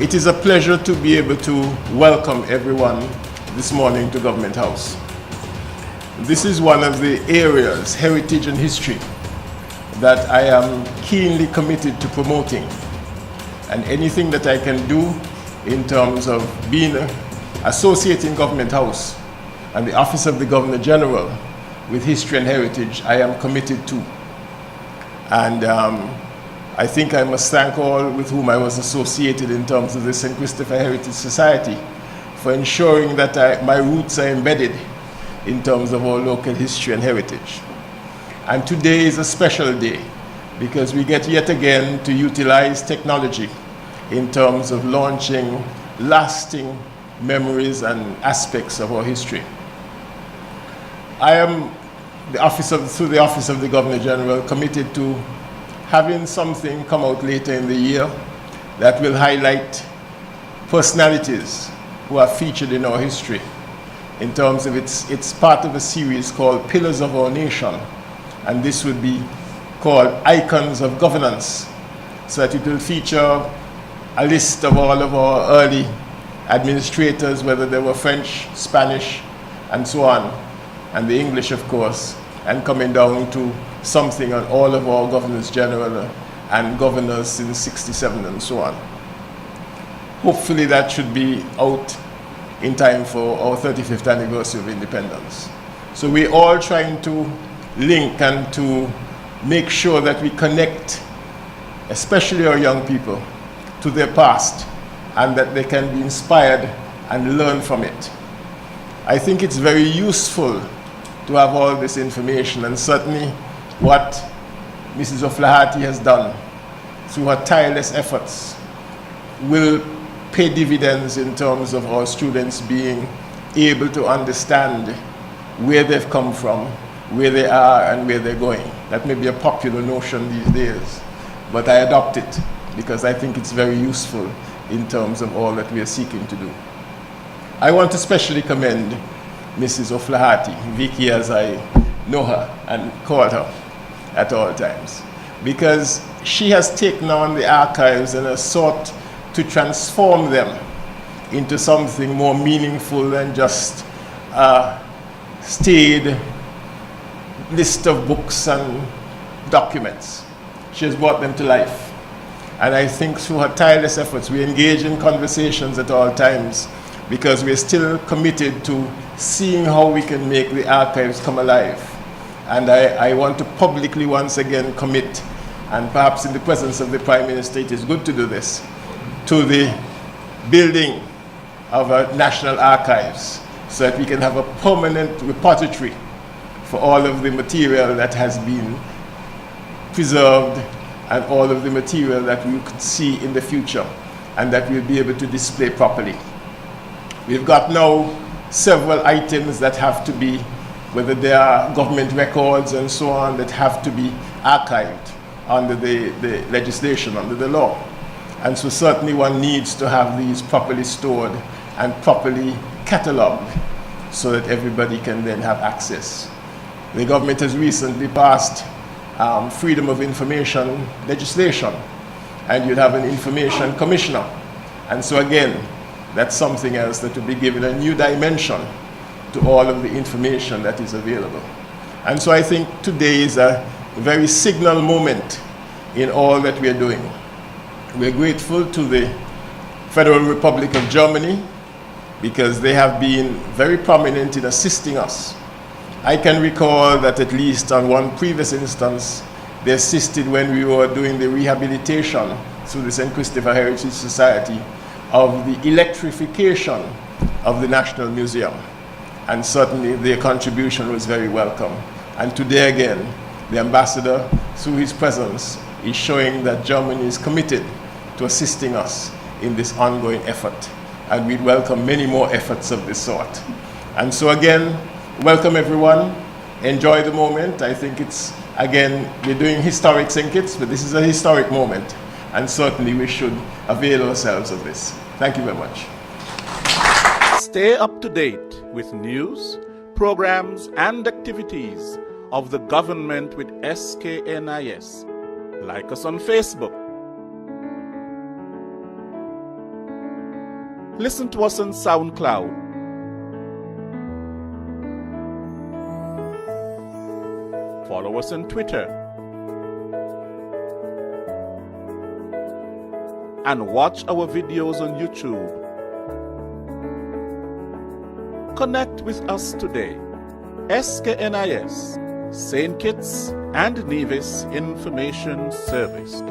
It is a pleasure to be able to welcome everyone this morning to Government House. This is one of the areas, heritage and history, that I am keenly committed to promoting. And anything that I can do in terms of being associating Government House and the Office of the Governor General with history and heritage, I am committed to. And I think I must thank all with whom I was associated in terms of the St. Christopher Heritage Society for ensuring that my roots are embedded in terms of our local history and heritage. And today is a special day because we get yet again to utilize technology in terms of launching lasting memories and aspects of our history. I am, through the Office of the Governor General, committed to having something come out later in the year that will highlight personalities who are featured in our history in terms of it's part of a series called Pillars of Our Nation, and this would be called Icons of Governance, so that it will feature a list of all of our early administrators, whether they were French, Spanish, and so on, and the English, of course, and coming down to something on all of our governors general and governors since '67 and so on. Hopefully that should be out in time for our 35th anniversary of independence. So we're all trying to link and to make sure that we connect, especially our young people, to their past and that they can be inspired and learn from it. I think it's very useful to have all this information, and certainly what Mrs. O'Flaherty has done through her tireless efforts will pay dividends in terms of our students being able to understand where they've come from, where they are, and where they're going. That may be a popular notion these days, but I adopt it because I think it's very useful in terms of all that we are seeking to do. I want to especially commend Mrs. O'Flaherty, Vicky as I know her and call her at all times, because she has taken on the archives and has sought to transform them into something more meaningful than just a staid list of books and documents. She has brought them to life. And I think through her tireless efforts, we engage in conversations at all times because we're still committed to seeing how we can make the archives come alive. And I want to publicly once again commit, and perhaps in the presence of the Prime Minister, it is good to do this, to the building of a national archives so that we can have a permanent repository for all of the material that has been preserved and all of the material that we could see in the future and that we'll be able to display properly. We've got now several items that have to be, whether they are government records and so on, that have to be archived under the legislation, under the law. And so certainly one needs to have these properly stored and properly catalogued so that everybody can then have access. The government has recently passed freedom of information legislation, and you'd have an information commissioner. And so again, that's something else that will be given a new dimension to all of the information that is available. And so I think today is a very signal moment in all that we are doing. We're grateful to the Federal Republic of Germany because they have been very prominent in assisting us. I can recall that at least on one previous instance, they assisted when we were doing the rehabilitation through the St. Christopher Heritage Society of the electrification of the National Museum. And certainly their contribution was very welcome. And today again, the ambassador, through his presence, is showing that Germany is committed to assisting us in this ongoing effort. And we'd welcome many more efforts of this sort. And so again, welcome everyone. Enjoy the moment. I think it's, again, we're doing historic St. Kitts, but this is a historic moment. And certainly we should avail ourselves of this. Thank you very much. Stay up to date with news, programs, and activities of the government with SKNIS. Like us on Facebook. Listen to us on SoundCloud. Follow us on Twitter. And watch our videos on YouTube. Connect with us today. SKNIS, St. Kitts and Nevis Information Service.